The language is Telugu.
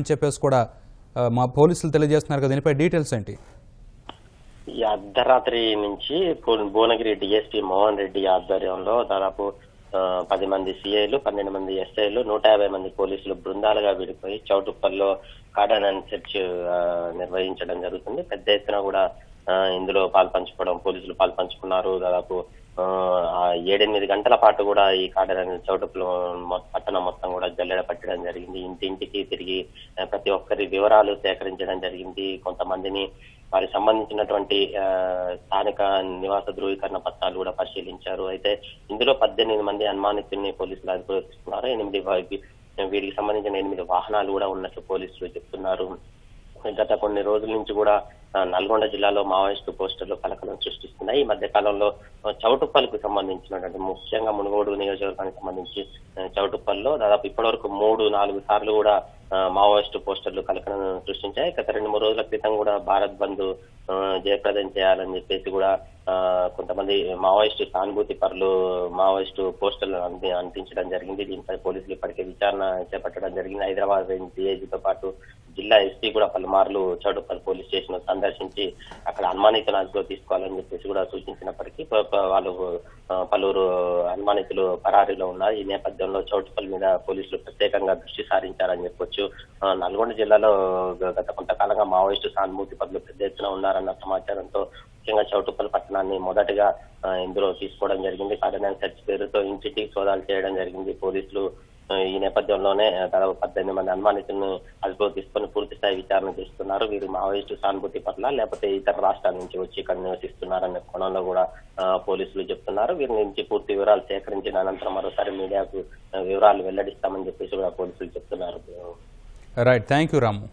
చెప్పేసి కూడా మా పోలీసులు తెలియజేస్తున్నారు కదా, దీనిపై డీటెయిల్స్ ఏంటి? ఈ అర్ధరాత్రి నుంచి భువనగిరి డిఎస్పీ మోహన్ రెడ్డి ఆధ్వర్యంలో దాదాపు 10 మంది సిఐలు, 12 మంది ఎస్ఐలు, 150 మంది పోలీసులు బృందాలుగా విడిపోయి చౌటుప్పల్లో కార్డన్ అండ్ సెర్చ్ నిర్వహించడం జరుగుతుంది. పెద్ద ఎత్తున కూడా ఇందులో పాల్పంచుకోవడం పోలీసులు పాల్పంచుకున్నారు. దాదాపు 7-8 గంటల పాటు కూడా ఈ కార్డన్ చౌటుప్పలు పట్టణం మొత్తం కూడా జల్లెడ పట్టడం జరిగింది. ఇంటింటికి తిరిగి ప్రతి ఒక్కరి వివరాలు సేకరించడం జరిగింది. కొంతమందిని వారికి సంబంధించినటువంటి స్థానిక నివాస ధృవీకరణ పత్రాలు కూడా పరిశీలించారు. అయితే ఇందులో 18 మంది అనుమానితుల్ని పోలీసులు అదుపులో తీసుకున్నారు. వీరికి సంబంధించిన 8 వాహనాలు కూడా ఉన్నట్లు పోలీసులు చెప్తున్నారు. గత కొన్ని రోజుల నుంచి కూడా నల్గొండ జిల్లాలో మావోయిస్టు పోస్టర్లు కలకలం సృష్టిస్తున్నాయి. ఈ మధ్య కాలంలో చౌటుప్పల్కు సంబంధించినటువంటి ముఖ్యంగా మునుగోడు నియోజకవర్గానికి సంబంధించి చౌటుప్పల్లో దాదాపు ఇప్పటివరకు 3-4 సార్లు కూడా మావోయిస్టు పోస్టర్లు కలకలం సృష్టించాయి. గత 2-3 రోజుల క్రితం కూడా భారత్ బంద్ జయప్రదం చేయాలని చెప్పేసి కూడా కొంతమంది మావోయిస్టు సానుభూతి పరులు మావోయిస్టు పోస్టర్లు అంటించడం జరిగింది. దీనిపై పోలీసులు ఇప్పటికే విచారణ చేపట్టడం జరిగింది. హైదరాబాద్ డిఐజీతో పాటు జిల్లా ఎస్పీ కూడా పలుమార్లు చౌటుప్పల్ పోలీస్ స్టేషన్ సందర్శించి అక్కడ అనుమానితులను అదుపులో తీసుకోవాలని చెప్పేసి కూడా సూచించినప్పటికీ వాళ్ళు పలువురు అనుమానితులు పరారీలో ఉన్నారు. ఈ నేపథ్యంలో చౌటుప్పల్ మీద పోలీసులు ప్రత్యేకంగా దృష్టి సారించారని చెప్పొచ్చు. నల్గొండ జిల్లాలో గత కొంతకాలంగా మావోయిస్టు సానుభూతి పరులు పెద్ద ఎత్తున ఉన్నారన్న సమాచారంతో ముఖ్యంగా చౌటుప్పల్ పట్టణాన్ని మొదటగా ఇందులో తీసుకోవడం జరిగింది. కార్డన్ సెర్చ్ పేరుతో ఇంటింటికి సోదాలు చేయడం జరిగింది పోలీసులు. ఈ నేపథ్యంలోనే దాదాపు 18 మంది అనుమానితులను అదుపులో తీసుకొని పూర్తి స్థాయి విచారణ చేస్తున్నారు. వీరు మావోయిస్టు సానుభూతి పట్ల లేకపోతే ఇతర రాష్ట్రాల నుంచి వచ్చి ఇక్కడ నివసిస్తున్నారనే కోణంలో కూడా పోలీసులు చెప్తున్నారు. వీరి నుంచి పూర్తి వివరాలు సేకరించిన అనంతరం మరోసారి మీడియాకు వివరాలు వెల్లడిస్తామని చెప్పేసి కూడా పోలీసులు చెప్తున్నారు. Right, thank you Ramu.